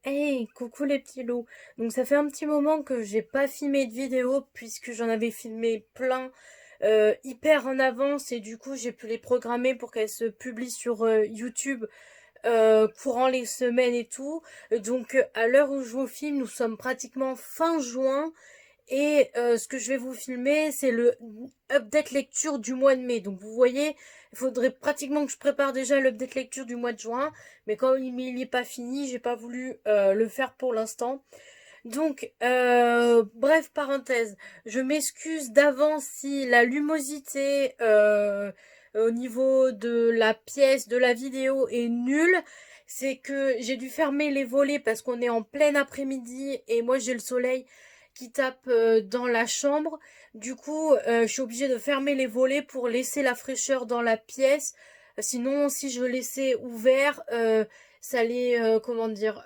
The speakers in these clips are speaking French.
Hey, coucou les petits loups. Donc ça fait un petit moment que j'ai pas filmé de vidéo puisque j'en avais filmé plein hyper en avance et du coup j'ai pu les programmer pour qu'elles se publient sur YouTube courant les semaines et tout. Donc à l'heure où je vous filme, nous sommes pratiquement fin juin et ce que je vais vous filmer, c'est le update lecture du mois de mai. Donc vous voyez, il faudrait pratiquement que je prépare déjà l'update lecture du mois de juin. Mais comme il n'est pas fini, j'ai pas voulu le faire pour l'instant. Donc, bref parenthèse, je m'excuse d'avance si la lumosité au niveau de la pièce, de la vidéo est nulle. C'est que j'ai dû fermer les volets parce qu'on est en plein après-midi et moi j'ai le soleil qui tape dans la chambre. Du coup, je suis obligée de fermer les volets pour laisser la fraîcheur dans la pièce. Sinon, si je laissais ouvert, ça allait, comment dire,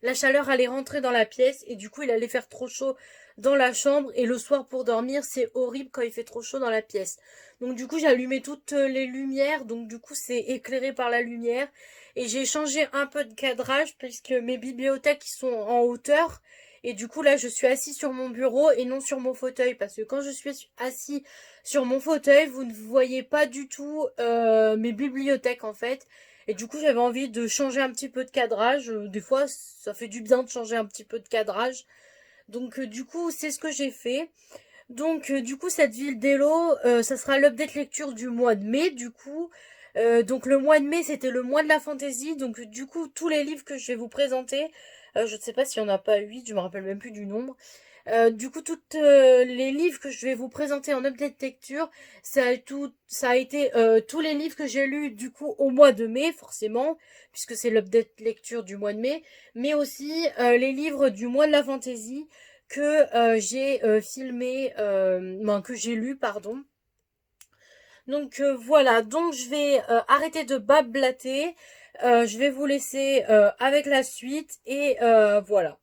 la chaleur allait rentrer dans la pièce et du coup il allait faire trop chaud dans la chambre et le soir pour dormir c'est horrible quand il fait trop chaud dans la pièce. Donc du coup j'ai allumé toutes les lumières, donc du coup c'est éclairé par la lumière et j'ai changé un peu de cadrage puisque mes bibliothèques ils sont en hauteur et du coup là je suis assis sur mon bureau et non sur mon fauteuil parce que quand je suis assis sur mon fauteuil vous ne voyez pas du tout mes bibliothèques en fait. Et du coup, j'avais envie de changer un petit peu de cadrage. Des fois, ça fait du bien de changer un petit peu de cadrage. Donc, du coup, c'est ce que j'ai fait. Donc, du coup, cette ville d'Elo, ça sera l'update lecture du mois de mai. Du coup, donc le mois de mai, c'était le mois de la fantaisie. Donc, du coup, tous les livres que je vais vous présenter, je ne sais pas s'il n'y en a pas 8, je me rappelle même plus du nombre. Du coup, toutes les livres que je vais vous présenter en update lecture, ça a été tous les livres que j'ai lus du coup au mois de mai, forcément, puisque c'est l'update lecture du mois de mai, mais aussi les livres du mois de la fantaisie que j'ai filmé, ben, que j'ai lu, pardon. Donc voilà, donc je vais arrêter de bablater, je vais vous laisser avec la suite et voilà.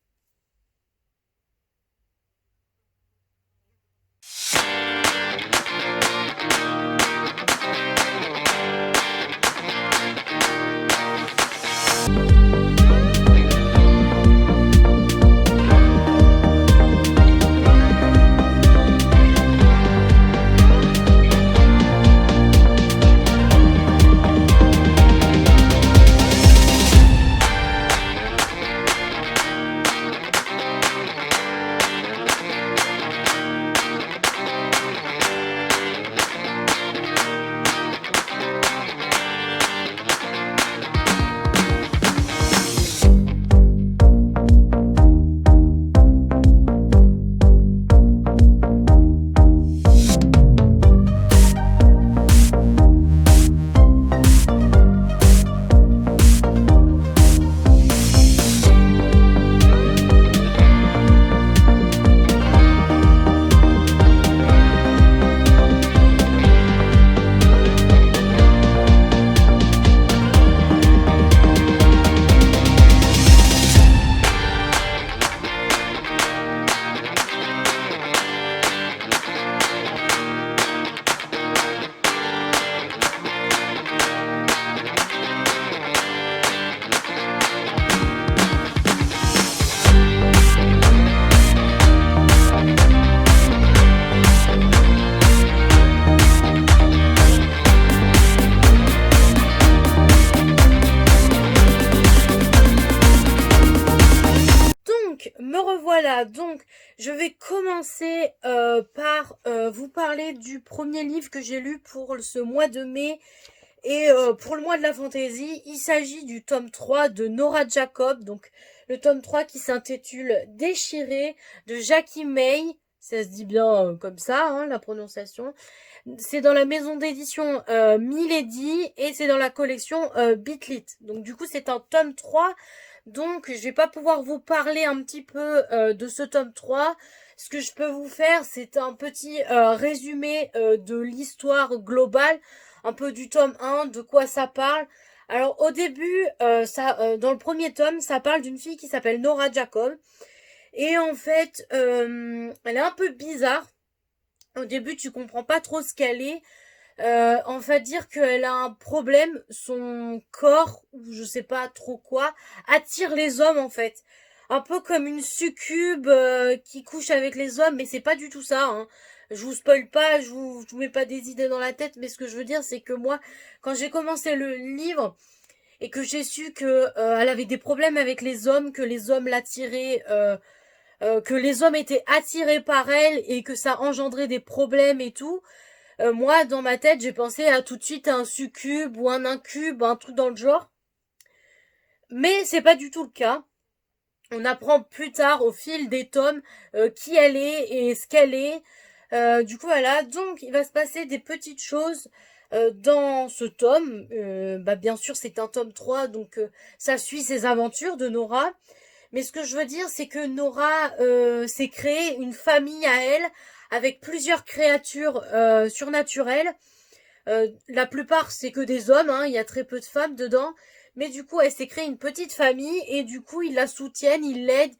Donc, me revoilà. Donc, je vais commencer par vous parler du premier livre que j'ai lu pour ce mois de mai et pour le mois de la fantaisie. Il s'agit du tome 3 de Nora Jacob. Donc, le tome 3 qui s'intitule Déchiré de Jackie May. Ça se dit bien comme ça, hein, la prononciation. C'est dans la maison d'édition Milady et c'est dans la collection Bitlit. Donc du coup c'est un tome 3. Donc je vais pas pouvoir vous parler un petit peu de ce tome 3. Ce que je peux vous faire, c'est un petit résumé de l'histoire globale, un peu du tome 1, de quoi ça parle. Alors au début, dans le premier tome, ça parle d'une fille qui s'appelle Nora Jacob. Et en fait, elle est un peu bizarre. Au début, tu comprends pas trop ce qu'elle est. On va dire qu'elle a un problème, son corps, ou je sais pas trop quoi, attire les hommes en fait. Un peu comme une succube qui couche avec les hommes, mais c'est pas du tout ça, hein. Je vous spoil pas, je vous mets pas des idées dans la tête, mais ce que je veux dire, c'est que moi, quand j'ai commencé le livre et que j'ai su que elle avait des problèmes avec les hommes, que les hommes l'attiraient, que les hommes étaient attirés par elle et que ça engendrait des problèmes et tout, moi, dans ma tête, j'ai pensé à tout de suite à un succube ou un incube, un truc dans le genre. Mais c'est pas du tout le cas. On apprend plus tard, au fil des tomes, qui elle est et ce qu'elle est. Du coup, voilà. Donc, il va se passer des petites choses dans ce tome. Bien sûr, c'est un tome 3, donc ça suit ses aventures de Nora. Mais ce que je veux dire, c'est que Nora s'est créée une famille à elle, avec plusieurs créatures surnaturelles. La plupart, c'est que des hommes, hein, il y a très peu de femmes dedans. Mais du coup, elle s'est créée une petite famille et du coup, ils la soutiennent, ils l'aident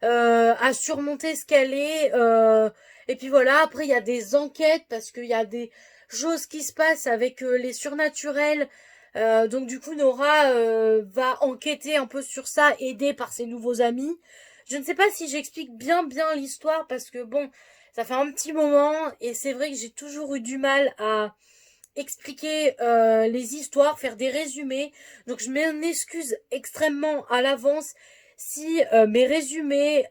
à surmonter ce qu'elle est. Et puis voilà, après, il y a des enquêtes parce qu'il y a des choses qui se passent avec les surnaturels. Donc du coup, Nora va enquêter un peu sur ça, aidée par ses nouveaux amis. Je ne sais pas si j'explique bien l'histoire parce que bon, ça fait un petit moment et c'est vrai que j'ai toujours eu du mal à expliquer les histoires, faire des résumés. Donc je m'en excuse extrêmement à l'avance si mes résumés,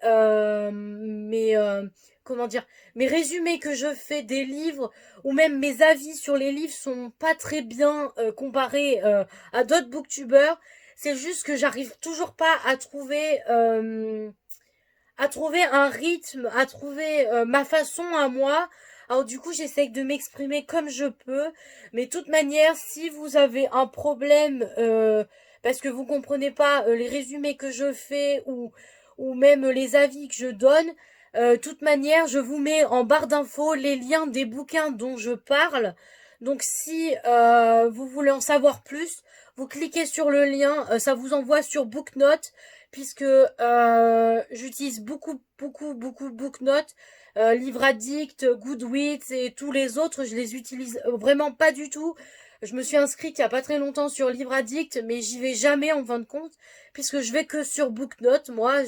comment dire, mes résumés que je fais des livres ou même mes avis sur les livres sont pas très bien comparés à d'autres booktubers. C'est juste que j'arrive toujours pas à trouver un rythme, à trouver ma façon à moi. Alors du coup, j'essaye de m'exprimer comme je peux, mais de toute manière, si vous avez un problème parce que vous comprenez pas les résumés que je fais ou même les avis que je donne, de toute manière, je vous mets en barre d'infos les liens des bouquins dont je parle. Donc si vous voulez en savoir plus, vous cliquez sur le lien, ça vous envoie sur Booknote puisque j'utilise beaucoup Booknote, Livre Addict, Goodreads et tous les autres, je les utilise vraiment pas du tout. Je me suis inscrite il y a pas très longtemps sur Livre Addict, mais j'y vais jamais en fin de compte, puisque je vais que sur Booknote. Moi,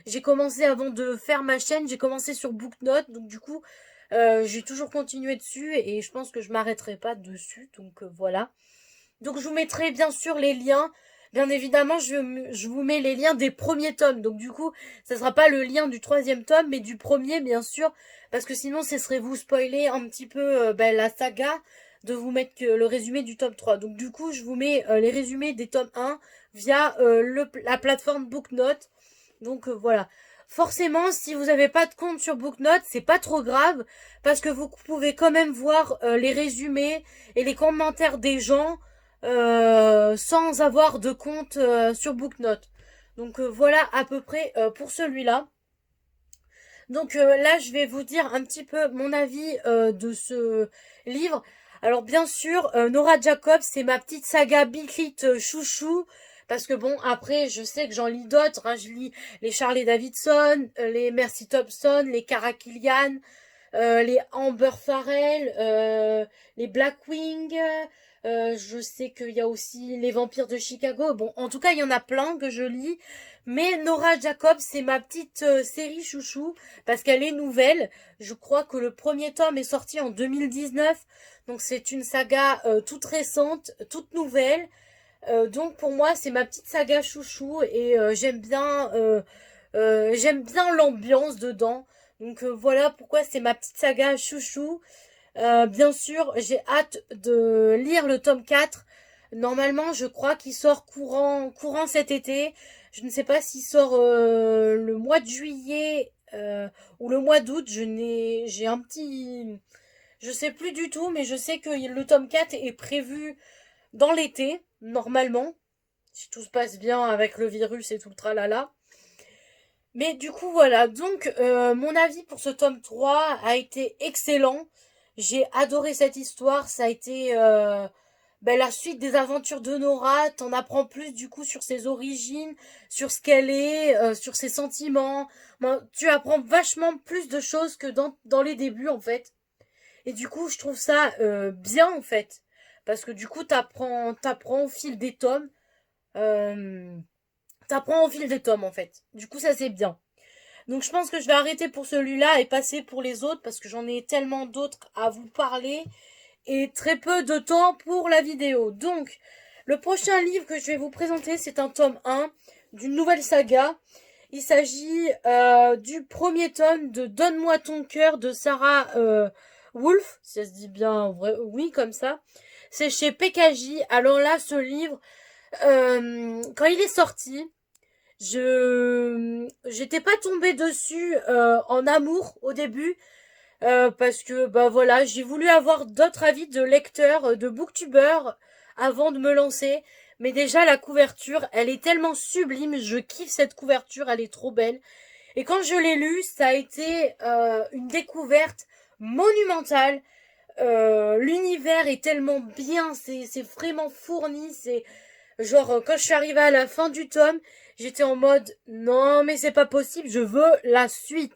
j'ai commencé avant de faire ma chaîne, j'ai commencé sur Booknote, donc du coup, j'ai toujours continué dessus et je pense que je m'arrêterai pas dessus, donc voilà. Donc je vous mettrai bien sûr les liens. Bien évidemment, je vous mets les liens des premiers tomes. Donc du coup, ça sera pas le lien du troisième tome, mais du premier, bien sûr. Parce que sinon, ce serait vous spoiler un petit peu la saga de vous mettre que le résumé du tome 3. Donc du coup, je vous mets les résumés des tomes 1 via la plateforme Booknote. Donc voilà. Forcément, si vous n'avez pas de compte sur Booknote, c'est pas trop grave. Parce que vous pouvez quand même voir les résumés et les commentaires des gens sans avoir de compte sur Booknote. Donc voilà à peu près pour celui-là. Donc là, je vais vous dire un petit peu mon avis de ce livre. Alors bien sûr, Nora Jacobs, c'est ma petite saga Beat chouchou. Parce que bon, après, je sais que j'en lis d'autres. Hein. Je lis les Charlie Davidson, les Mercy Thompson, les Cara Killian, les Amber Farrell, les Blackwing. Je sais qu'il y a aussi les Vampires de Chicago. Bon, en tout cas, il y en a plein que je lis. Mais Nora Jacobs, c'est ma petite série chouchou parce qu'elle est nouvelle. Je crois que le premier tome est sorti en 2019. Donc c'est une saga toute récente, toute nouvelle. Donc pour moi, c'est ma petite saga chouchou et j'aime bien l'ambiance dedans. Donc voilà pourquoi c'est ma petite saga chouchou. Bien sûr, j'ai hâte de lire le tome 4. Normalement, je crois qu'il sort courant cet été. Je ne sais pas s'il sort le mois de juillet ou le mois d'août. J'ai un petit, je sais plus du tout, mais je sais que le tome 4 est prévu dans l'été, normalement. Si tout se passe bien avec le virus et tout le tralala. Mais du coup, voilà. Donc, mon avis pour ce tome 3 a été excellent. J'ai adoré cette histoire. Ça a été la suite des aventures de Nora. T'en apprends plus du coup sur ses origines, sur ce qu'elle est, sur ses sentiments. Bon, tu apprends vachement plus de choses que dans les débuts en fait. Et du coup, je trouve ça bien en fait. Parce que du coup, t'apprends au fil des tomes. euh, T'apprends au fil des tomes en fait. Du coup, ça c'est bien. Donc je pense que je vais arrêter pour celui-là et passer pour les autres parce que j'en ai tellement d'autres à vous parler et très peu de temps pour la vidéo. Donc, le prochain livre que je vais vous présenter, c'est un tome 1 d'une nouvelle saga. Il s'agit du premier tome de Donne-moi ton cœur de Sarah Wolf, si ça se dit bien, oui, comme ça. C'est chez PKJ. Alors là, ce livre, quand il est sorti, j'étais pas tombée dessus en amour au début parce que bah voilà, j'ai voulu avoir d'autres avis de lecteurs, de booktubeurs avant de me lancer. Mais déjà la couverture, elle est tellement sublime, je kiffe cette couverture, elle est trop belle. Et quand je l'ai lu, ça a été une découverte monumentale. L'univers est tellement bien, c'est vraiment fourni, c'est genre quand je suis arrivée à la fin du tome, j'étais en mode non mais c'est pas possible, je veux la suite.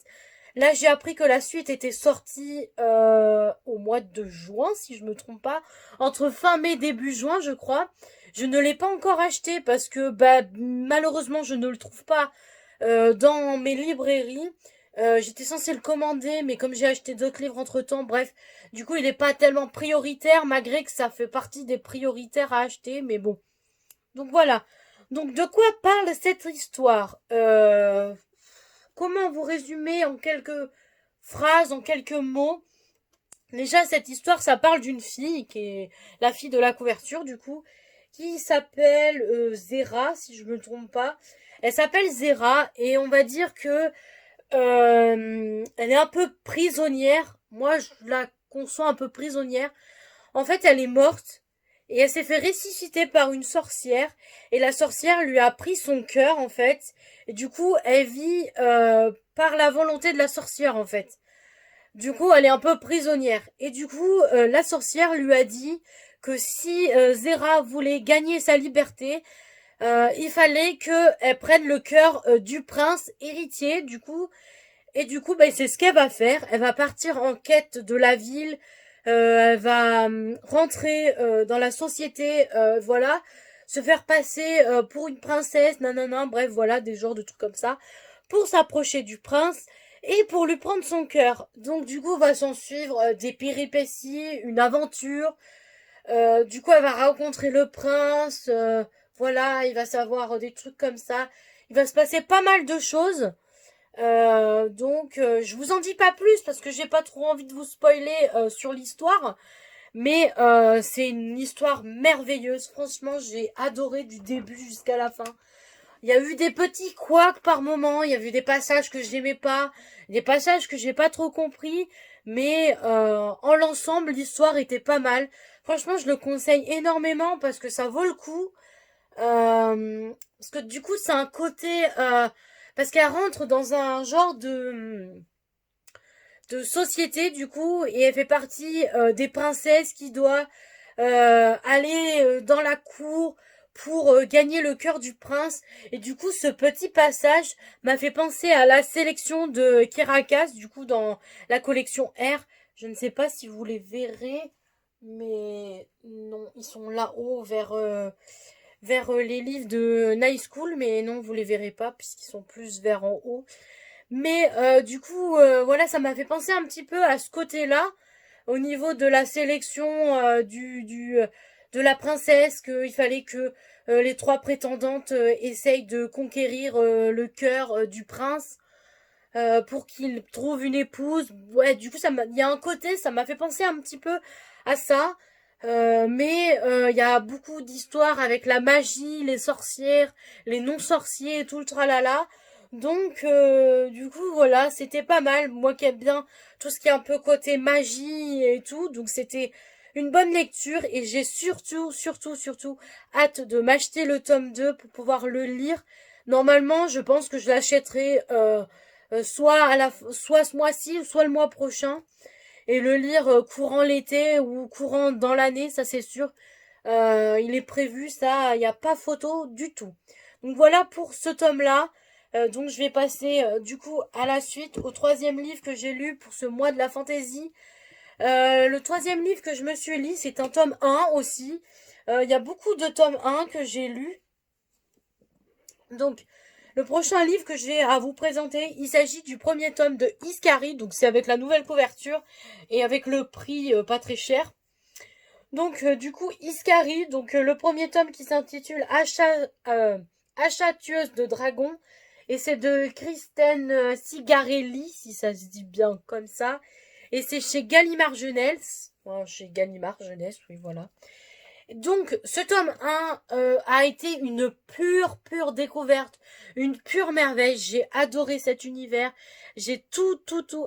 Là, j'ai appris que la suite était sortie au mois de juin, si je me trompe pas, entre fin mai début juin, je crois. Je ne l'ai pas encore acheté parce que bah malheureusement je ne le trouve pas dans mes librairies. J'étais censée le commander, mais comme j'ai acheté d'autres livres entre temps, bref, du coup il n'est pas tellement prioritaire, malgré que ça fait partie des prioritaires à acheter, mais bon. Donc voilà. Donc de quoi parle cette histoire Comment vous résumer en quelques phrases, en quelques mots? Déjà, cette histoire, ça parle d'une fille qui est la fille de la couverture, du coup, qui s'appelle Zera, si je me trompe pas. Elle s'appelle Zera et on va dire que elle est un peu prisonnière. Moi, je la conçois un peu prisonnière. En fait, elle est morte et elle s'est fait ressusciter par une sorcière et la sorcière lui a pris son cœur en fait. Et du coup, elle vit par la volonté de la sorcière en fait. Du coup, elle est un peu prisonnière. Et du coup, la sorcière lui a dit que si Zera voulait gagner sa liberté, il fallait qu'elle prenne le cœur du prince héritier. Du coup, ben, c'est ce qu'elle va faire. Elle va partir en quête de la ville. Elle va rentrer dans la société, voilà, se faire passer pour une princesse, nanana, bref, voilà, des genres de trucs comme ça, pour s'approcher du prince et pour lui prendre son cœur. Donc du coup, va s'en suivre des péripéties, une aventure. Du coup, elle va rencontrer le prince. Voilà, il va savoir des trucs comme ça. Il va se passer pas mal de choses. Je vous en dis pas plus parce que j'ai pas trop envie de vous spoiler sur l'histoire. Mais c'est une histoire merveilleuse. Franchement, j'ai adoré du début jusqu'à la fin. Il y a eu des petits couacs par moment. Il y a eu des passages que j'aimais pas, des passages que j'ai pas trop compris. Mais en l'ensemble, l'histoire était pas mal. Franchement, je le conseille énormément parce que ça vaut le coup. Parce que du coup, c'est un côté parce qu'elle rentre dans un genre de société du coup et elle fait partie des princesses qui doit aller dans la cour pour gagner le cœur du prince et du coup ce petit passage m'a fait penser à la sélection de Kirakas du coup dans la collection R. Je ne sais pas si vous les verrez mais non ils sont là-haut vers les livres de Night School, mais non, vous les verrez pas puisqu'ils sont plus vers en haut. Mais du coup, voilà, ça m'a fait penser un petit peu à ce côté-là, au niveau de la sélection de la princesse, qu'il fallait que les trois prétendantes essayent de conquérir le cœur du prince pour qu'il trouve une épouse. Ouais, du coup, il y a un côté, ça m'a fait penser un petit peu à ça. Mais il y a beaucoup d'histoires avec la magie, les sorcières, les non-sorciers et tout le tralala. Donc, du coup, voilà, c'était pas mal. Moi qui aime bien tout ce qui est un peu côté magie et tout. Donc, c'était une bonne lecture. Et j'ai surtout hâte de m'acheter le tome 2 pour pouvoir le lire. Normalement, je pense que je l'achèterai soit ce mois-ci, soit le mois prochain et le lire courant l'été ou courant dans l'année, ça c'est sûr. Il est prévu, ça, il n'y a pas photo du tout. Donc voilà pour ce tome-là. Donc je vais passer du coup à la suite, au troisième livre que j'ai lu pour ce mois de la fantaisie. Le troisième livre que je me suis lu, c'est un tome 1 aussi. Il y a beaucoup de tomes 1 que j'ai lus. Donc, le prochain livre que j'ai à vous présenter, il s'agit du premier tome de Iskari. Donc, c'est avec la nouvelle couverture et avec le prix pas très cher. Donc, du coup, Iskari, donc le premier tome qui s'intitule Achat tueuse de dragons. Et c'est de Kristen Sigarelli, si ça se dit bien comme ça. Et c'est chez Gallimard Jeunesse. Oh, chez Gallimard Jeunesse, oui, voilà. Donc, ce tome 1 a été une pure découverte, une pure merveille. J'ai adoré cet univers. J'ai tout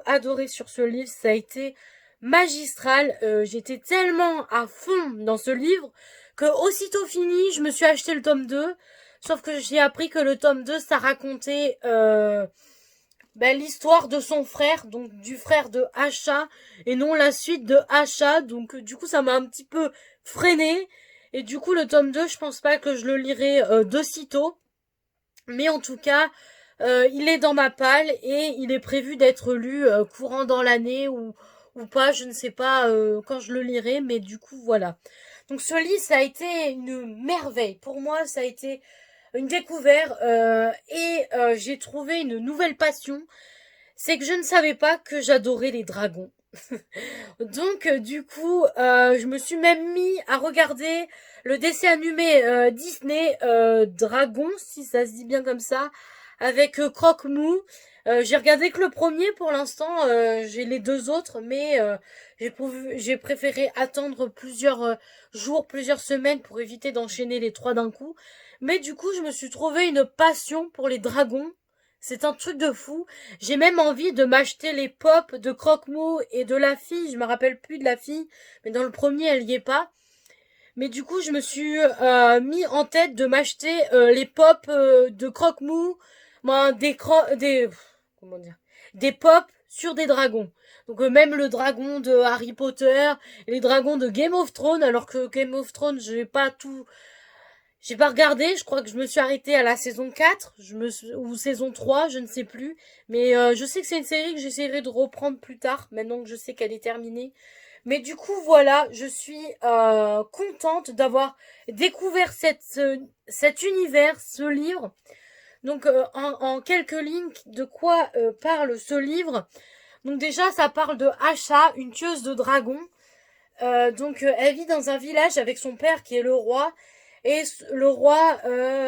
adoré sur ce livre. Ça a été magistral. J'étais tellement à fond dans ce livre que aussitôt fini, je me suis acheté le tome 2. Sauf que j'ai appris que le tome 2, ça racontait l'histoire de son frère, donc du frère de Asha, et non la suite de Asha. Donc du coup, ça m'a un petit peu freiné. Et du coup, le tome 2, je pense pas que je le lirai de sitôt. Mais en tout cas, il est dans ma palle et il est prévu d'être lu courant dans l'année ou pas, je ne sais pas quand je le lirai, mais du coup, voilà. Donc ce livre, ça a été une merveille. Pour moi, ça a été une découverte et j'ai trouvé une nouvelle passion. C'est que je ne savais pas que j'adorais les dragons. Donc du coup, je me suis même mis à regarder le dessin animé Disney Dragon, si ça se dit bien comme ça, avec Croque-Mou. J'ai regardé que le premier pour l'instant, j'ai les deux autres, mais j'ai préféré attendre plusieurs jours, plusieurs semaines pour éviter d'enchaîner les trois d'un coup. Mais du coup, je me suis trouvé une passion pour les dragons. C'est un truc de fou. J'ai même envie de m'acheter les pop de Croque-Mou et de la fille. Je me rappelle plus de la fille, mais dans le premier, elle y est pas. Mais du coup, je me suis mis en tête de m'acheter les pop de Croque-Mou, comment dire, des pop sur des dragons. Donc même le dragon de Harry Potter, et les dragons de Game of Thrones, alors que Game of Thrones, j'ai pas regardé, je crois que je me suis arrêtée à la saison 4, ou saison 3, je ne sais plus. Mais je sais que c'est une série que j'essaierai de reprendre plus tard, maintenant que je sais qu'elle est terminée. Mais du coup, voilà, je suis contente d'avoir découvert cet univers, ce livre. Donc, en quelques lignes, de quoi parle ce livre? Donc déjà, ça parle de Asha, une tueuse de dragons. Elle vit dans un village avec son père qui est le roi. Et le roi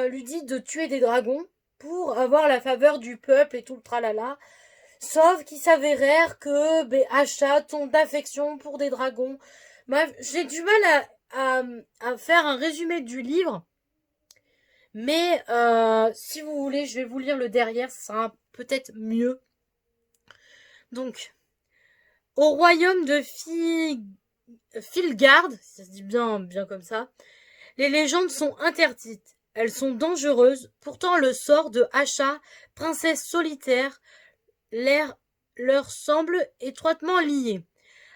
lui dit de tuer des dragons pour avoir la faveur du peuple et tout le tralala. Sauf qu'il s'avérait que Asha tombe d'affection pour des dragons. Bref, j'ai du mal à faire un résumé du livre. Mais si vous voulez, je vais vous lire le derrière, ça sera peut-être mieux. Donc, au royaume de Filgard, ça se dit bien comme ça, les légendes sont interdites. Elles sont dangereuses. Pourtant, le sort de Asha, princesse solitaire, leur semble étroitement lié.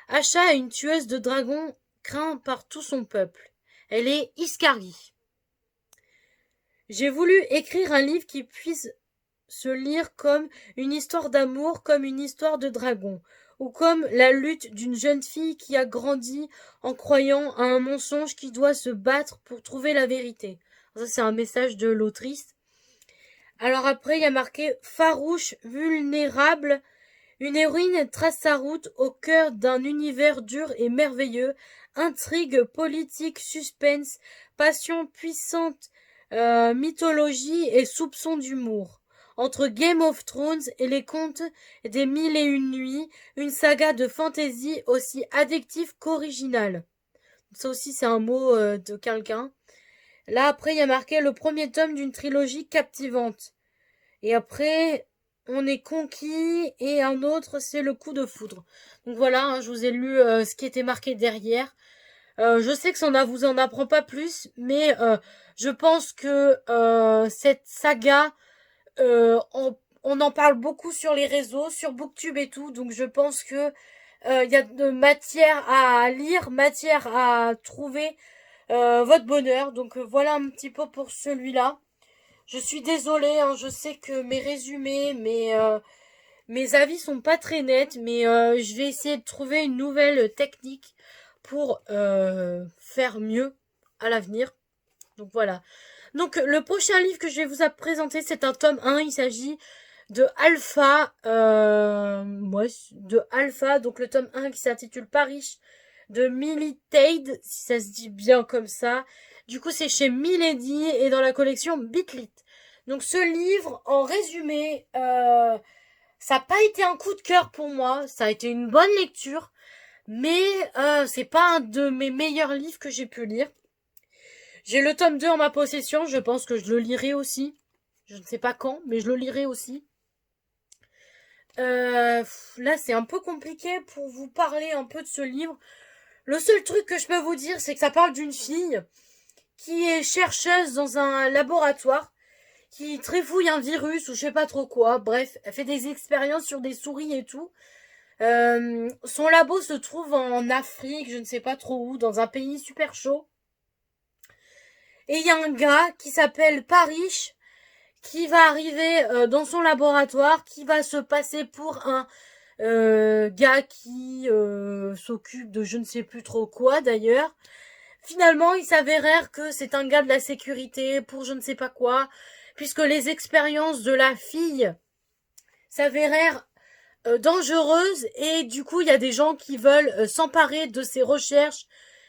Asha est une tueuse de dragons crainte par tout son peuple. Elle est Iskari. J'ai voulu écrire un livre qui puisse se lire comme une histoire d'amour, comme une histoire de dragon, ou comme la lutte d'une jeune fille qui a grandi en croyant à un mensonge qui doit se battre pour trouver la vérité. Ça, c'est un message de l'autrice. Alors après, il y a marqué farouche, vulnérable. Une héroïne trace sa route au cœur d'un univers dur et merveilleux. Intrigue, politique, suspense, passion puissante, mythologie et soupçon d'humour. Entre Game of Thrones et les contes des Mille et une nuits, une saga de fantasy aussi addictive qu'originale. Ça aussi, c'est un mot de quelqu'un. Là, après, il y a marqué le premier tome d'une trilogie captivante. Et après, on est conquis et un autre, c'est le coup de foudre. Donc voilà, hein, je vous ai lu ce qui était marqué derrière. Je sais que ça vous en apprend pas plus, mais je pense que cette saga, on en parle beaucoup sur les réseaux, sur BookTube et tout, donc je pense que il y a de matière à lire, matière à trouver votre bonheur. Donc voilà un petit peu pour celui-là. Je suis désolée, hein, je sais que mes résumés, Mes avis sont pas très nets, mais je vais essayer de trouver une nouvelle technique pour faire mieux à l'avenir. Donc voilà. Donc le prochain livre que je vais vous présenter, c'est un tome 1. Il s'agit de Alpha. Ouais, de Alpha. Donc le tome 1 qui s'intitule Paris de Millie Tade, si ça se dit bien comme ça. Du coup, c'est chez Milady et dans la collection Bitlit. Donc ce livre, en résumé, ça n'a pas été un coup de cœur pour moi. Ça a été une bonne lecture, mais c'est pas un de mes meilleurs livres que j'ai pu lire. J'ai le tome 2 en ma possession, je pense que je le lirai aussi. Je ne sais pas quand, mais je le lirai aussi. Là, c'est un peu compliqué pour vous parler un peu de ce livre. Le seul truc que je peux vous dire, c'est que ça parle d'une fille qui est chercheuse dans un laboratoire, qui trifouille un virus ou je sais pas trop quoi. Bref, elle fait des expériences sur des souris et tout. Son labo se trouve en Afrique, je ne sais pas trop où, dans un pays super chaud. Et il y a un gars qui s'appelle Paris qui va arriver dans son laboratoire, qui va se passer pour un gars qui s'occupe de je ne sais plus trop quoi d'ailleurs. Finalement, il s'avérait que c'est un gars de la sécurité pour je ne sais pas quoi, puisque les expériences de la fille s'avérèrent dangereuses et du coup, il y a des gens qui veulent s'emparer de ses recherches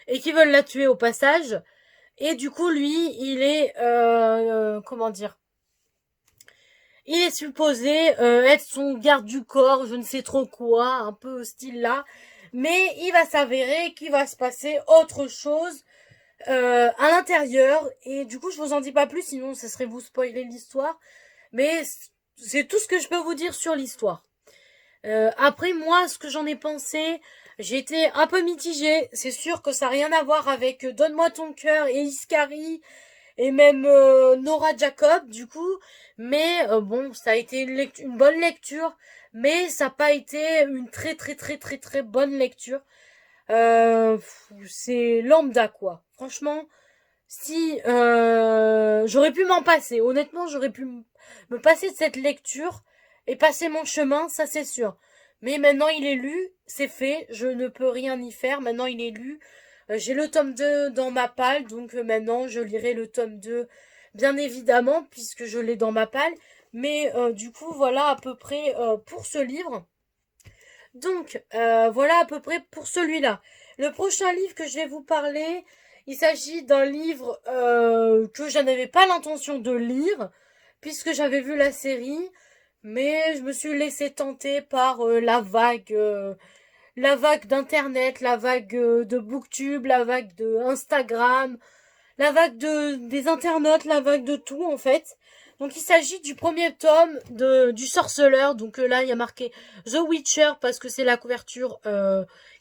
et qui veulent la tuer au passage. Et du coup, lui, il est comment dire, il est supposé être son garde du corps, je ne sais trop quoi, un peu style là. Mais il va s'avérer qu'il va se passer autre chose à l'intérieur. Et du coup, je vous en dis pas plus, sinon ça serait vous spoiler l'histoire. Mais c'est tout ce que je peux vous dire sur l'histoire. Après, moi, ce que j'en ai pensé, j'ai été un peu mitigée. C'est sûr que ça n'a rien à voir avec Donne-moi ton cœur et Iskari et même Nora Jacob du coup, mais bon, ça a été une bonne lecture, mais ça n'a pas été une très très très très très bonne lecture. C'est lambda quoi. Franchement, si j'aurais pu m'en passer, honnêtement, j'aurais pu me passer de cette lecture et passer mon chemin, ça c'est sûr. Mais maintenant il est lu, c'est fait, je ne peux rien y faire, maintenant il est lu. J'ai le tome 2 dans ma palle, donc maintenant je lirai le tome 2, bien évidemment, puisque je l'ai dans ma palle. Mais du coup, voilà à peu près pour ce livre. Donc, voilà à peu près pour celui-là. Le prochain livre que je vais vous parler, il s'agit d'un livre que je n'avais pas l'intention de lire, puisque j'avais vu la série, mais je me suis laissée tenter par la vague d'internet, la vague de Booktube, la vague de Instagram, la vague des internautes, la vague de tout en fait. Donc il s'agit du premier tome du Sorceleur. Donc là il y a marqué The Witcher parce que c'est la couverture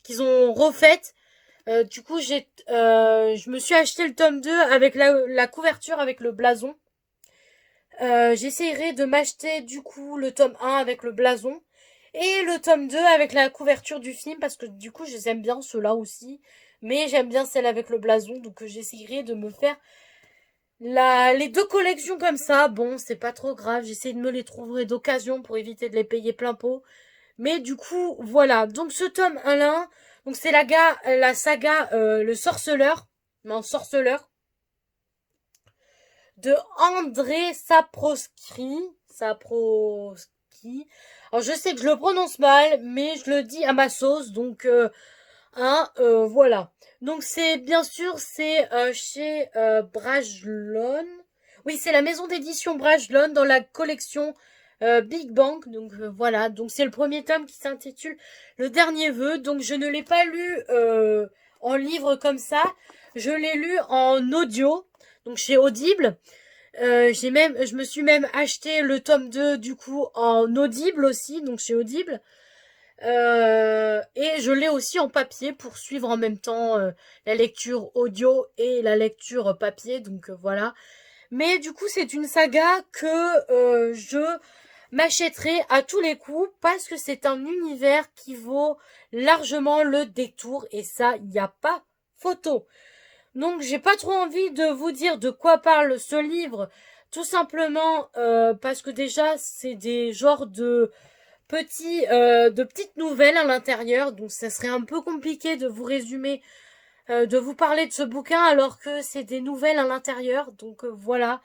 qu'ils ont refaite. Du coup je me suis acheté le tome 2 avec la couverture avec le blason. J'essayerai de m'acheter du coup le tome 1 avec le blason et le tome 2 avec la couverture du film parce que du coup je les aime bien ceux-là aussi, mais j'aime bien celle avec le blason, donc j'essayerai de me faire les deux collections comme ça. Bon, c'est pas trop grave, j'essaie de me les trouver d'occasion pour éviter de les payer plein pot. Mais du coup, voilà. Donc ce tome 1 là, donc c'est la saga Le Sorceleur, non Sorceleur, de André Saprosky. Saprosky. Alors je sais que je le prononce mal, mais je le dis à ma sauce, donc voilà. Donc c'est bien sûr c'est chez Brajlon. Oui, c'est la maison d'édition Brajlon dans la collection Big Bang. Donc voilà. Donc c'est le premier tome qui s'intitule Le Dernier Vœu. Donc je ne l'ai pas lu en livre comme ça. Je l'ai lu en audio. Donc chez Audible. Je me suis même acheté le tome 2 du coup en audible aussi, donc chez Audible. Et je l'ai aussi en papier pour suivre en même temps la lecture audio et la lecture papier, donc voilà. Mais du coup, c'est une saga que je m'achèterai à tous les coups parce que c'est un univers qui vaut largement le détour et ça, il n'y a pas photo. Donc j'ai pas trop envie de vous dire de quoi parle ce livre, tout simplement parce que déjà c'est des genres de de petites nouvelles à l'intérieur. Donc ça serait un peu compliqué de vous résumer, de vous parler de ce bouquin alors que c'est des nouvelles à l'intérieur. Donc voilà.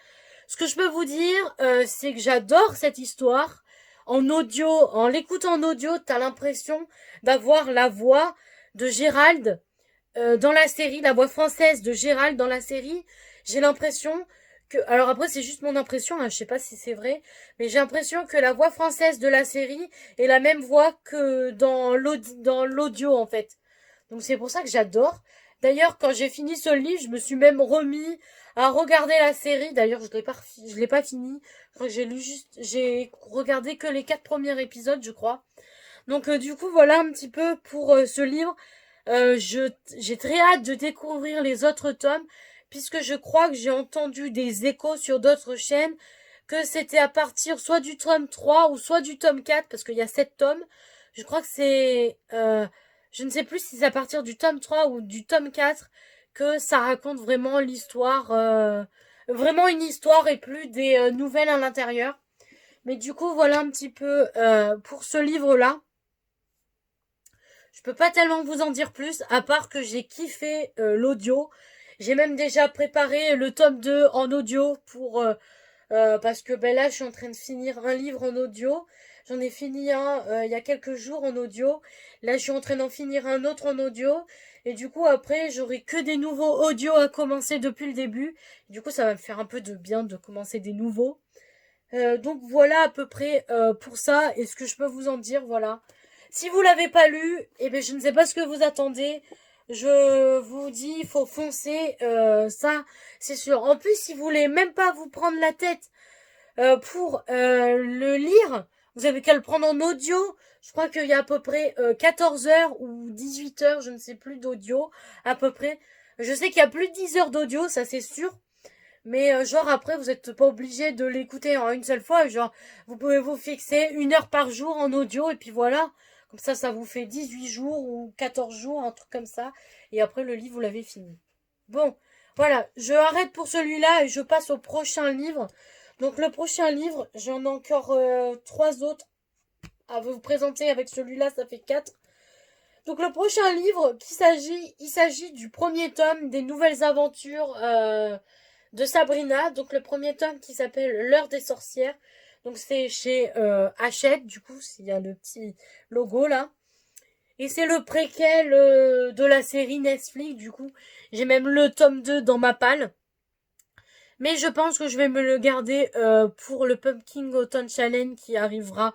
Ce que je peux vous dire, c'est que j'adore cette histoire. En audio, en l'écoutant en audio, t'as l'impression d'avoir la voix de Gérald dans la série, la voix française de Gérald dans la série. J'ai l'impression alors après c'est juste mon impression, hein, je sais pas si c'est vrai, mais j'ai l'impression que la voix française de la série est la même voix que dans l'audio en fait. Donc c'est pour ça que j'adore. D'ailleurs, quand j'ai fini ce livre, je me suis même remis à regarder la série. D'ailleurs, je l'ai pas fini. Je crois que j'ai regardé que les 4 premiers épisodes, je crois. Donc du coup, voilà un petit peu pour ce livre. J'ai très hâte de découvrir les autres tomes, puisque je crois que j'ai entendu des échos sur d'autres chaînes que c'était à partir soit du tome 3 ou soit du tome 4, parce qu'il y a 7 tomes. Je crois que je ne sais plus si c'est à partir du tome 3 ou du tome 4 que ça raconte vraiment l'histoire, vraiment une histoire et plus des nouvelles à l'intérieur. Mais du coup, voilà un petit peu pour ce livre-là. Je peux pas tellement vous en dire plus, à part que j'ai kiffé l'audio. J'ai même déjà préparé le tome 2 en audio parce que ben là je suis en train de finir un livre en audio. J'en ai fini un il y a quelques jours en audio. Là je suis en train d'en finir un autre en audio. Et du coup après j'aurai que des nouveaux audios à commencer depuis le début. Du coup ça va me faire un peu de bien de commencer des nouveaux. Donc voilà à peu près pour ça. Et ce que je peux vous en dire, voilà. Si vous l'avez pas lu, eh ben je ne sais pas ce que vous attendez. Je vous dis, il faut foncer, ça, c'est sûr. En plus, si vous voulez même pas vous prendre la tête pour le lire, vous avez qu'à le prendre en audio. Je crois qu'il y a à peu près 14 heures ou 18 heures, je ne sais plus, d'audio, à peu près. Je sais qu'il y a plus de 10 heures d'audio, ça c'est sûr. Mais genre après, vous n'êtes pas obligé de l'écouter en une seule fois. Genre, vous pouvez vous fixer 1 heure par jour en audio et puis voilà. Comme ça vous fait 18 jours ou 14 jours, un truc comme ça. Et après, le livre, vous l'avez fini. Bon, voilà. Je arrête pour celui-là et je passe au prochain livre. Donc le prochain livre, j'en ai encore 3 autres à vous présenter. Avec celui-là, ça fait 4. Donc le prochain livre, il s'agit du premier tome des nouvelles aventures de Sabrina. Donc le premier tome qui s'appelle L'heure des sorcières. Donc c'est chez Hachette, du coup, il y a le petit logo là. Et c'est le préquel de la série Netflix, du coup. J'ai même le tome 2 dans ma palle. Mais je pense que je vais me le garder pour le Pumpkin Autumn Challenge qui arrivera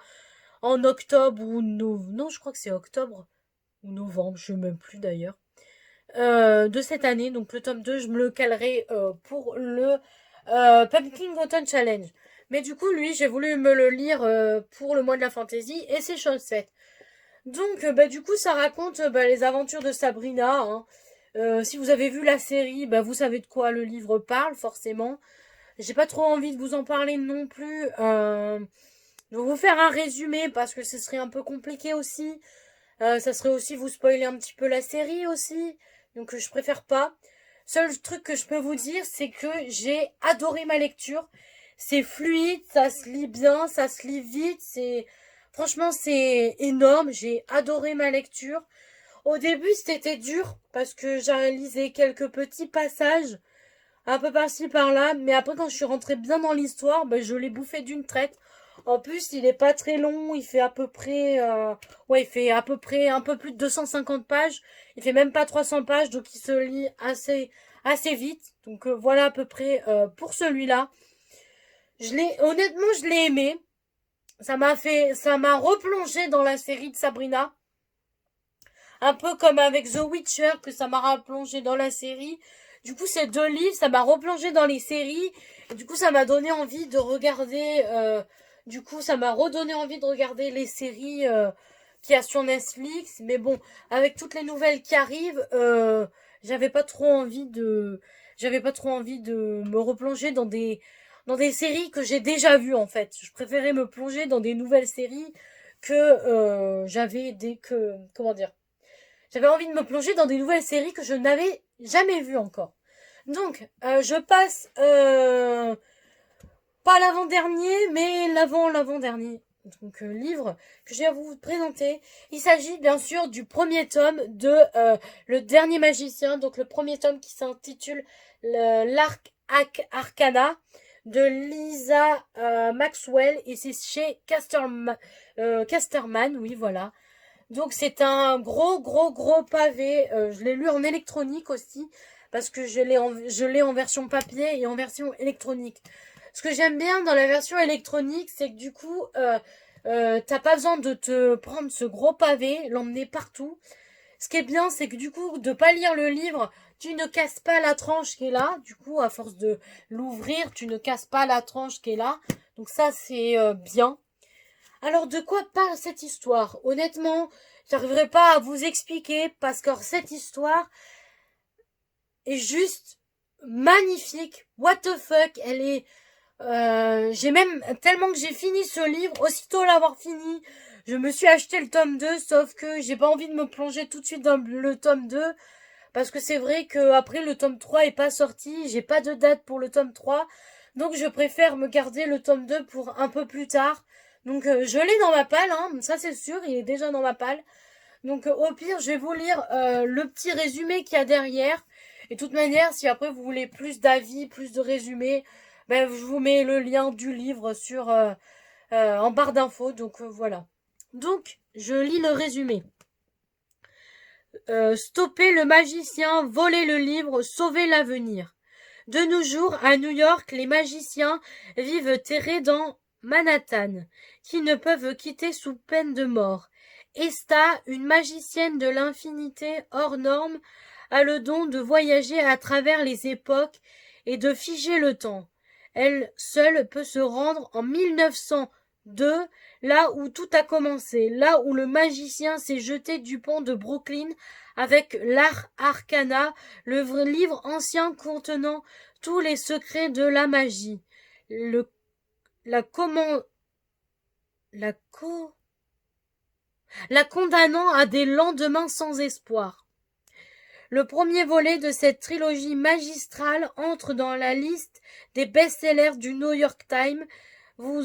en octobre ou non, je crois que c'est octobre ou novembre, je ne sais même plus d'ailleurs. De cette année. Donc le tome 2, je me le calerai pour le Pumpkin Autumn Challenge. Mais du coup, lui, j'ai voulu me le lire pour le mois de la fantasy et c'est chose faite. Donc, bah, du coup, ça raconte les aventures de Sabrina. Hein. Si vous avez vu la série, bah, vous savez de quoi le livre parle, forcément. J'ai pas trop envie de vous en parler non plus. De vous faire un résumé parce que ce serait un peu compliqué aussi. Ça serait aussi vous spoiler un petit peu la série aussi. Donc je préfère pas. Seul truc que je peux vous dire, c'est que j'ai adoré ma lecture. C'est fluide, ça se lit bien, ça se lit vite. Franchement, c'est énorme. J'ai adoré ma lecture. Au début, c'était dur parce que j'ai lisé quelques petits passages un peu par-ci par-là. Mais après, quand je suis rentrée bien dans l'histoire, ben, je l'ai bouffé d'une traite. En plus, il est pas très long, il fait à peu près, il fait à peu près un peu plus de 250 pages. Il fait même pas 300 pages, donc il se lit assez vite. Donc voilà à peu près pour celui-là. Honnêtement, je l'ai aimé. Ça m'a replongé dans la série de Sabrina. Un peu comme avec The Witcher, que ça m'a replongé dans la série. Du coup, ces 2 livres, ça m'a replongé dans les séries. Et du coup, ça m'a donné envie de regarder. Du coup, ça m'a redonné envie de regarder les séries qu'il y a sur Netflix. Mais bon, avec toutes les nouvelles qui arrivent, j'avais pas trop envie de, j'avais pas trop envie de me replonger dans des séries que j'ai déjà vues en fait. Je préférais me plonger dans des nouvelles séries que comment dire. J'avais envie de me plonger dans des nouvelles séries que je n'avais jamais vues encore. Donc, je passe pas l'avant-dernier, mais l'avant-dernier. livre que je vais vous présenter. Il s'agit bien sûr du premier tome de Le Dernier Magicien, donc le premier tome qui s'intitule L'Arc Arcana de Lisa Maxwell, et c'est chez Casterman, oui voilà. Donc c'est un gros pavé. Je l'ai lu en électronique aussi parce que je l'ai en version papier et en version électronique. Ce que j'aime bien dans la version électronique, c'est que du coup, t'as pas besoin de te prendre ce gros pavé, l'emmener partout. Ce qui est bien, c'est que du coup, de pas lire le livre, tu ne casses pas la tranche qui est là. Du coup, à force de l'ouvrir, tu ne casses pas la tranche qui est là. Donc ça, c'est bien. Alors, de quoi parle cette histoire? Honnêtement, j'arriverai pas à vous expliquer parce que cette histoire est juste magnifique. What the fuck, elle est... j'ai même, tellement que j'ai fini ce livre, aussitôt l'avoir fini, je me suis acheté le tome 2, sauf que j'ai pas envie de me plonger tout de suite dans le tome 2, parce que c'est vrai que après le tome 3 est pas sorti, j'ai pas de date pour le tome 3, donc je préfère me garder le tome 2 pour un peu plus tard. Donc je l'ai dans ma palle, hein, ça c'est sûr, il est déjà dans ma palle. Donc au pire, je vais vous lire le petit résumé qu'il y a derrière. Et de toute manière, si après vous voulez plus d'avis, plus de résumé, ben, je vous mets le lien du livre sur en barre d'infos. Donc voilà. Donc, je lis le résumé. Stopper le magicien, voler le livre, sauver l'avenir. De nos jours, à New York, les magiciens vivent terrés dans Manhattan, qui ne peuvent quitter sous peine de mort. Esta, une magicienne de l'infinité hors norme, a le don de voyager à travers les époques et de figer le temps. Elle seule peut se rendre en 1902, là où tout a commencé, là où le magicien s'est jeté du pont de Brooklyn avec l'Art Arcana, le livre ancien contenant tous les secrets de la magie. La comment, la co, la condamnant à des lendemains sans espoir. Le premier volet de cette trilogie magistrale entre dans la liste des best-sellers du New York Times, vous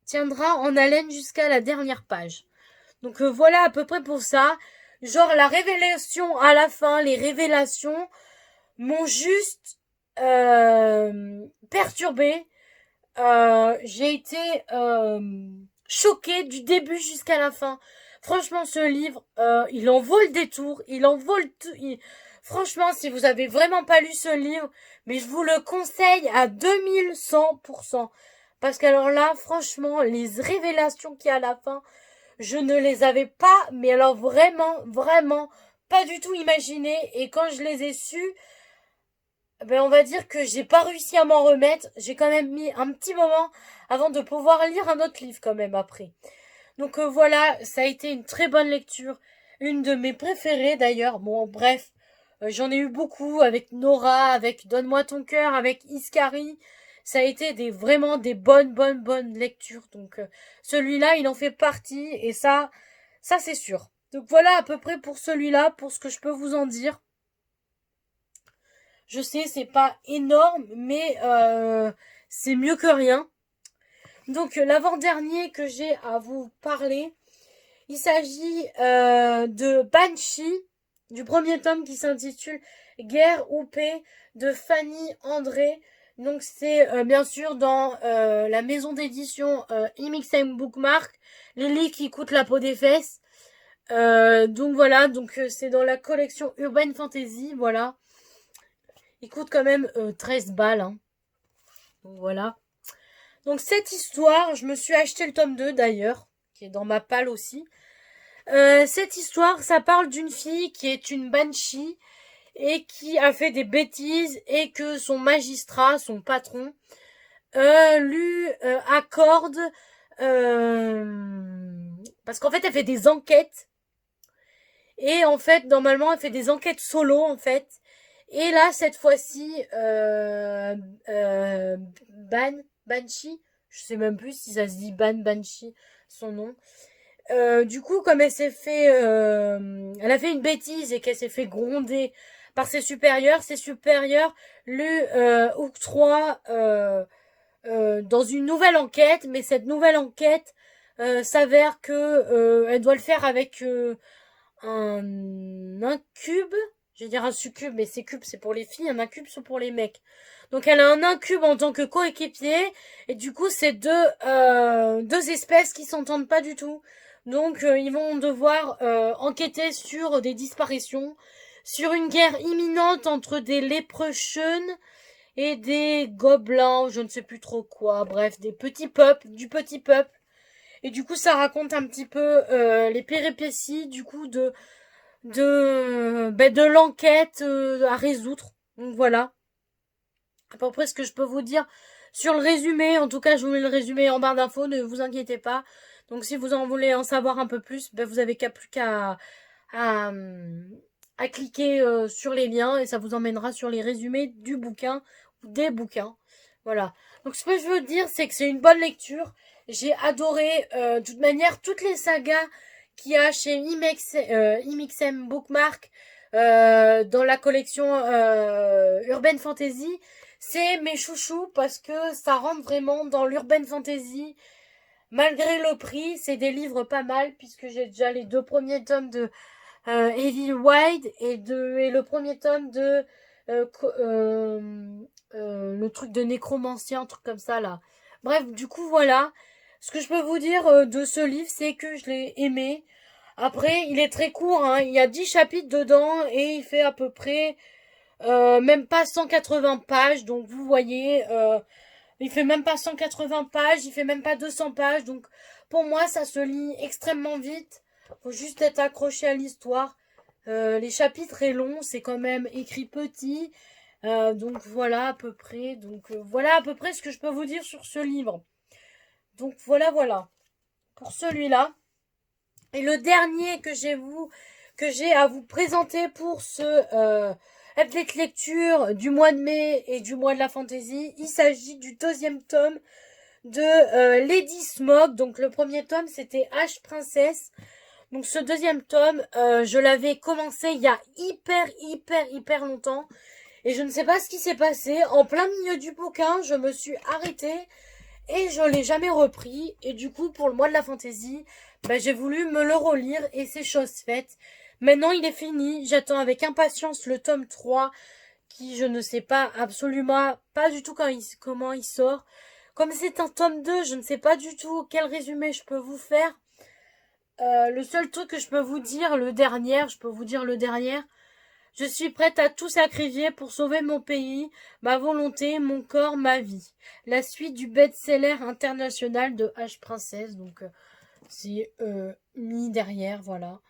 tiendra en haleine jusqu'à la dernière page. Donc voilà à peu près pour ça. Genre la révélation à la fin, les révélations m'ont juste perturbée. J'ai été choquée du début jusqu'à la fin. Franchement, ce livre, il en vaut le détour, il en vaut le tout. Franchement, si vous avez vraiment pas lu ce livre, mais je vous le conseille à 2100%. Parce qu'alors là, franchement, les révélations qu'il y a à la fin, je ne les avais pas, mais alors vraiment, pas du tout imaginé. Et quand je les ai sus, ben on va dire que j'ai pas réussi à m'en remettre. J'ai quand même mis un petit moment avant de pouvoir lire un autre livre quand même après. Donc voilà, ça a été une très bonne lecture. Une de mes préférées d'ailleurs. Bon, bref, j'en ai eu beaucoup avec Nora, avec Donne-moi ton cœur, avec Iskari. Ça a été vraiment des bonnes lectures. Donc celui-là, il en fait partie et ça c'est sûr. Donc voilà à peu près pour celui-là, pour ce que je peux vous en dire. Je sais, c'est pas énorme, mais c'est mieux que rien. Donc l'avant-dernier que j'ai à vous parler, il s'agit de Banshee, du premier tome qui s'intitule Guerre ou paix de Fanny André. Donc c'est bien sûr dans la maison d'édition Imixem Bookmark, les livres qui coûtent la peau des fesses. Donc voilà, donc c'est dans la collection Urban Fantasy, voilà. Il coûte quand même 13 balles, hein. Donc voilà. Donc cette histoire, je me suis acheté le tome 2 d'ailleurs, qui est dans ma palle aussi. Cette histoire, ça parle d'une fille qui est une banshee et qui a fait des bêtises et que son magistrat, son patron, lui accorde... parce qu'en fait, elle fait des enquêtes. Et en fait, normalement, elle fait des enquêtes solo, en fait. Et là, cette fois-ci, Banshee, je sais même plus si ça se dit Banshee, son nom. Du coup, comme elle s'est fait, elle a fait une bêtise et qu'elle s'est fait gronder par ses supérieurs lui octroient dans une nouvelle enquête, mais cette nouvelle enquête s'avère que elle doit le faire avec un incube. Je vais dire un succube, mais c'est cube, c'est pour les filles, un incube, c'est pour les mecs. Donc elle a un incube en tant que coéquipier, et du coup c'est deux espèces qui s'entendent pas du tout. Donc ils vont devoir enquêter sur des disparitions, sur une guerre imminente entre des léprechauns et des gobelins, je ne sais plus trop quoi, bref, des petits peuples, du petit peuple. Et du coup ça raconte un petit peu les péripéties du coup de l'enquête à résoudre. Donc voilà, à peu près ce que je peux vous dire sur le résumé. En tout cas, je vous mets le résumé en barre d'infos, ne vous inquiétez pas. Donc si vous en voulez en savoir un peu plus, ben, vous avez plus à, à cliquer sur les liens et ça vous emmènera sur les résumés du bouquin ou des bouquins. Voilà. Donc ce que je veux dire, c'est que c'est une bonne lecture. J'ai adoré de toute manière toutes les sagas qu'il y a chez IMXM Bookmark dans la collection Urban Fantasy. C'est mes chouchous parce que ça rentre vraiment dans l'Urban Fantasy. Malgré le prix, c'est des livres pas mal puisque j'ai déjà les 2 premiers tomes de Evil Wide et le premier tome de euh, le truc de nécromancie, un truc comme ça là. Bref, du coup voilà. Ce que je peux vous dire de ce livre, c'est que je l'ai aimé. Après, il est très court, hein. Il y a 10 chapitres dedans et il fait à peu près même pas 180 pages. Donc vous voyez, il fait même pas 180 pages, il fait même pas 200 pages. Donc pour moi, ça se lit extrêmement vite. Faut juste être accroché à l'histoire. Les chapitres est long, c'est quand même écrit petit. Donc voilà à peu près. Donc voilà à peu près ce que je peux vous dire sur ce livre. Donc voilà pour celui-là. Et le dernier que j'ai à vous présenter pour ce update lecture du mois de mai et du mois de la fantaisie, il s'agit du 2e tome de Lady Smog. Donc le premier tome c'était H Princesse. Donc ce 2e tome, je l'avais commencé il y a hyper longtemps. Et je ne sais pas ce qui s'est passé. En plein milieu du bouquin, je me suis arrêtée et je l'ai jamais repris. Et du coup, pour le mois de la fantaisie, j'ai voulu me le relire et c'est chose faite. Maintenant, il est fini. J'attends avec impatience le tome 3 qui, je ne sais pas absolument pas du tout comment il sort. Comme c'est un tome 2, je ne sais pas du tout quel résumé je peux vous faire. Le seul truc que je peux vous dire, le dernier, je suis prête à tout sacrifier pour sauver mon pays, ma volonté, mon corps, ma vie. La suite du best-seller international de H Princesse, donc c'est mis derrière, voilà.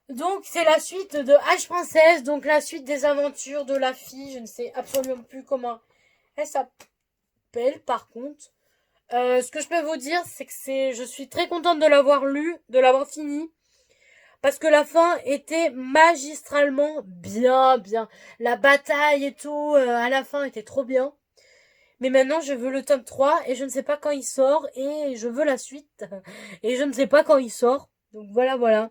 Donc c'est la suite de H Princesse, donc la suite des aventures de la fille, je ne sais absolument plus comment elle s'appelle par contre. Ce que je peux vous dire, c'est que je suis très contente de l'avoir lu, de l'avoir fini. Parce que la fin était magistralement bien. La bataille et tout, à la fin était trop bien. Mais maintenant, je veux le tome 3 et je ne sais pas quand il sort et je veux la suite. Et je ne sais pas quand il sort. Donc voilà.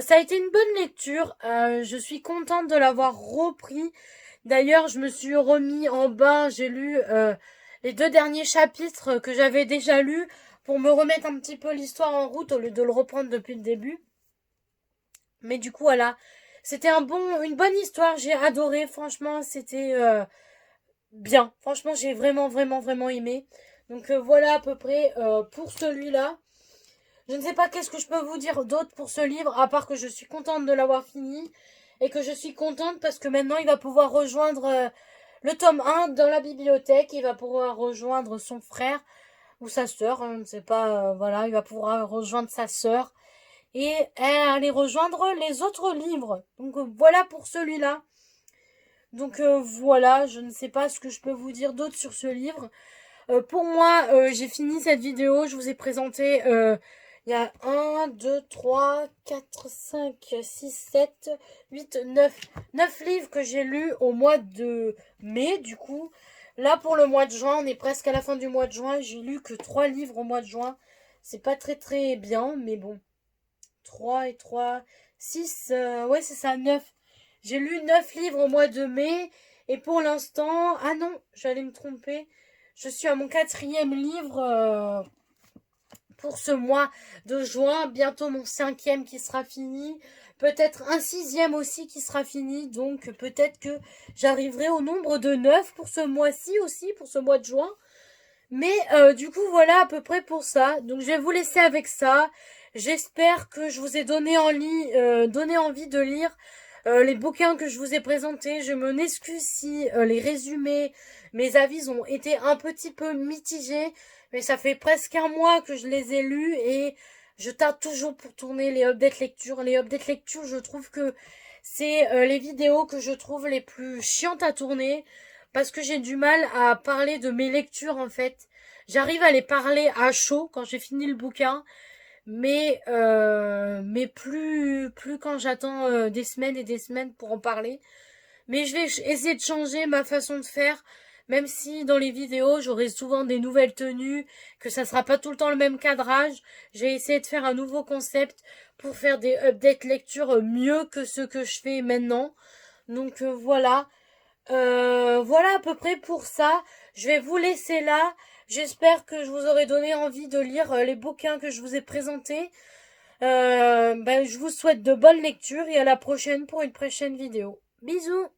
Ça a été une bonne lecture. Je suis contente de l'avoir repris. D'ailleurs, je me suis remis en bain. J'ai lu les 2 derniers chapitres que j'avais déjà lus pour me remettre un petit peu l'histoire en route au lieu de le reprendre depuis le début. Mais du coup, voilà. C'était une bonne histoire. J'ai adoré. Franchement, c'était bien. Franchement, j'ai vraiment aimé. Donc voilà à peu près pour celui-là. Je ne sais pas qu'est-ce que je peux vous dire d'autre pour ce livre, à part que je suis contente de l'avoir fini. Et que je suis contente parce que maintenant, il va pouvoir rejoindre le tome 1 dans la bibliothèque. Il va pouvoir rejoindre son frère ou sa sœur. Je ne sais pas. Voilà, il va pouvoir rejoindre sa sœur et aller rejoindre les autres livres. Donc voilà pour celui-là. Donc voilà, je ne sais pas ce que je peux vous dire d'autre sur ce livre. Pour moi, j'ai fini cette vidéo. Je vous ai présenté, il y a 1, 2, 3, 4, 5, 6, 7, 8, 9 livres que j'ai lus au mois de mai. Du coup, là pour le mois de juin, on est presque à la fin du mois de juin. J'ai lu que 3 livres au mois de juin. C'est pas très bien, mais bon. 3 et 3, 6, ouais c'est ça, 9. J'ai lu 9 livres au mois de mai. Et pour l'instant, ah non, j'allais me tromper. Je suis à mon 4e livre pour ce mois de juin. Bientôt mon 5e qui sera fini. Peut-être un 6e aussi qui sera fini. Donc peut-être que j'arriverai au nombre de 9 pour ce mois-ci aussi, pour ce mois de juin. Mais du coup, voilà à peu près pour ça. Donc je vais vous laisser avec ça. J'espère que je vous ai donné envie de lire les bouquins que je vous ai présentés. Je m'en excuse si les résumés, mes avis ont été un petit peu mitigés. Mais ça fait presque un mois que je les ai lus et je tarde toujours pour tourner les updates lecture. Les updates lecture, je trouve que c'est les vidéos que je trouve les plus chiantes à tourner parce que j'ai du mal à parler de mes lectures en fait. J'arrive à les parler à chaud quand j'ai fini le bouquin, mais plus quand j'attends des semaines et des semaines pour en parler. Mais je vais essayer de changer ma façon de faire, même si dans les vidéos j'aurai souvent des nouvelles tenues, que ça sera pas tout le temps le même cadrage. J'ai essayé de faire un nouveau concept pour faire des updates lecture mieux que ce que je fais maintenant. Donc voilà. Voilà à peu près pour ça. Je vais vous laisser là. J'espère que je vous aurai donné envie de lire les bouquins que je vous ai présentés. Je vous souhaite de bonnes lectures et à la prochaine pour une prochaine vidéo. Bisous!